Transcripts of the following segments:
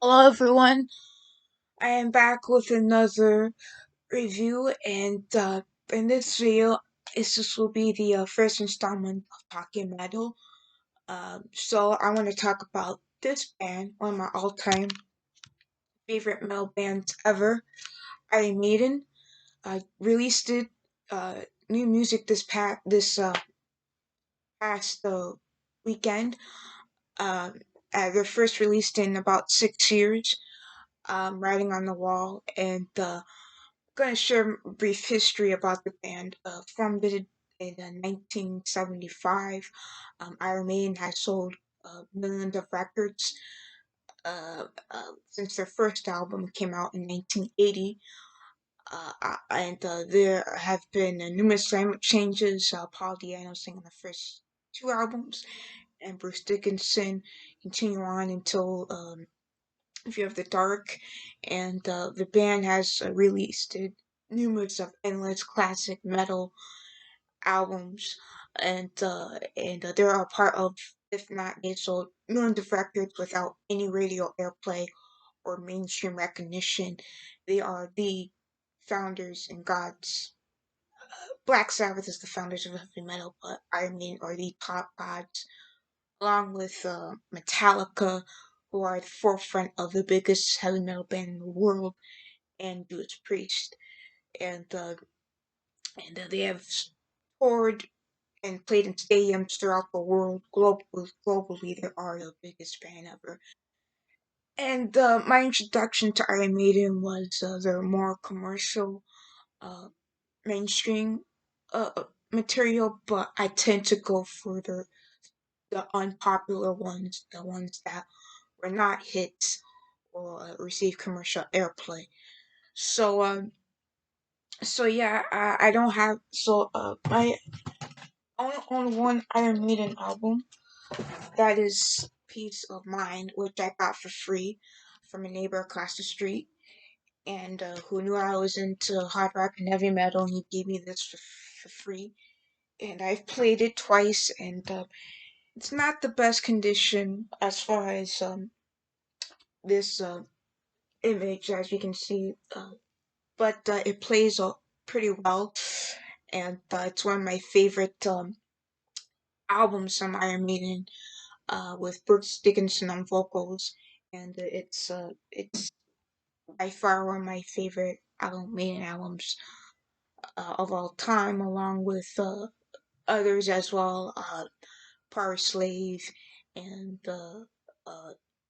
Hello everyone, I am back with another review and in this video this will be the first installment of Talking Metal. So I want to talk about this band, one of my all-time favorite metal bands ever, Iron Maiden. Released it new music this past weekend. Um, their first released in about 6 years. Writing on the Wall and going to share a brief history about the band. Formed in 1975, Iron Maiden has sold millions of records since their first album came out in 1980. And there have been numerous lineup changes. Paul Diano singing the first two albums, and Bruce Dickinson continue on until Fear of the Dark, and the band has released numerous of endless classic metal albums, and they are a part of, if not, they sold millions of records without any radio airplay or mainstream recognition. They are the founders and gods. Black Sabbath is the founders of heavy metal, but Iron Maiden are the top gods, along with Metallica, who are at the forefront of the biggest heavy metal band in the world, and Judas Priest. And they have toured and played in stadiums throughout the world. Globally, they are the biggest band ever. And my introduction to Iron Maiden was their more commercial, uh, mainstream material, but I tend to go for the unpopular ones, the ones that were not hits or received commercial airplay. So yeah, I don't have my only one Iron Maiden album, that is Peace of Mind, which I got for free from a neighbor across the street, and who knew I was into hard rock and heavy metal, and he gave me this for free. And I've played it twice, and it's not the best condition as far as this image, as you can see, but it plays pretty well, and it's one of my favorite albums from Iron Maiden, with Bruce Dickinson on vocals, and it's by far one of my favorite Iron Maiden albums of all time, along with others as well, Power Slave and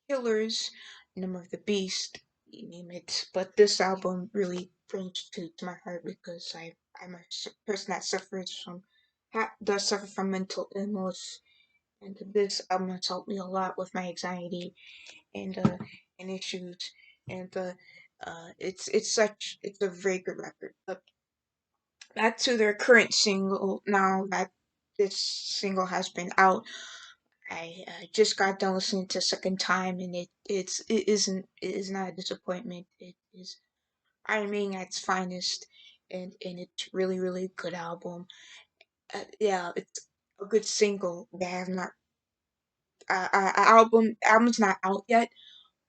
Killers, Number of the Beast, you name it. But this album really brings to my heart because I'm a person that does suffer from mental illness, and this album has helped me a lot with my anxiety and and issues, and it's a very good record. But back to their current single. Now that this single has been out, I just got done listening to a second time, and it is not a disappointment. It is Iron Maiden at its finest, and it's really good album. Yeah, it's a good single. They have not album's not out yet,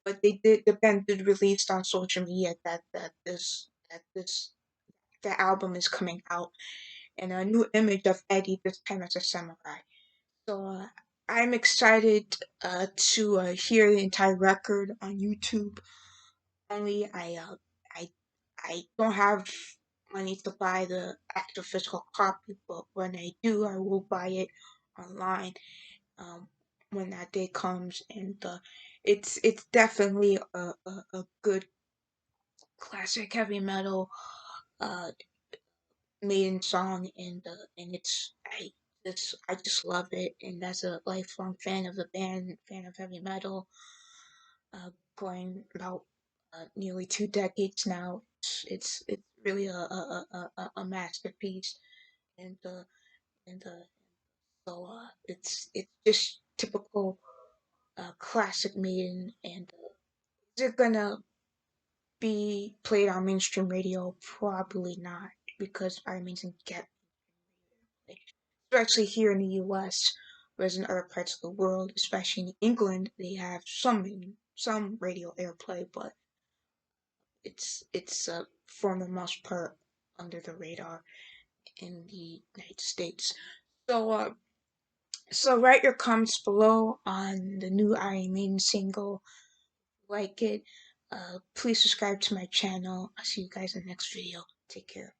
but the band did release on social media that the album is coming out, and a new image of Eddie, this time as a samurai. So I'm excited to hear the entire record on YouTube. Only I I don't have money to buy the actual physical copy, but when I do, I will buy it online, um, when that day comes, and it's definitely a good classic heavy metal uh Maiden song, and I just love it, and as a lifelong fan of the band, fan of heavy metal, going about nearly 2 decades now, it's really a masterpiece, and and it's just typical classic Maiden, and is it gonna be played on mainstream radio? Probably not, because Iron Maiden get, especially here in the U.S., whereas in other parts of the world, especially in England, they have some some radio airplay, but it's for the most part under the radar in the United States. So so write your comments below on the new Iron Maiden single. Like it. Please subscribe to my channel. I'll see you guys in the next video. Take care.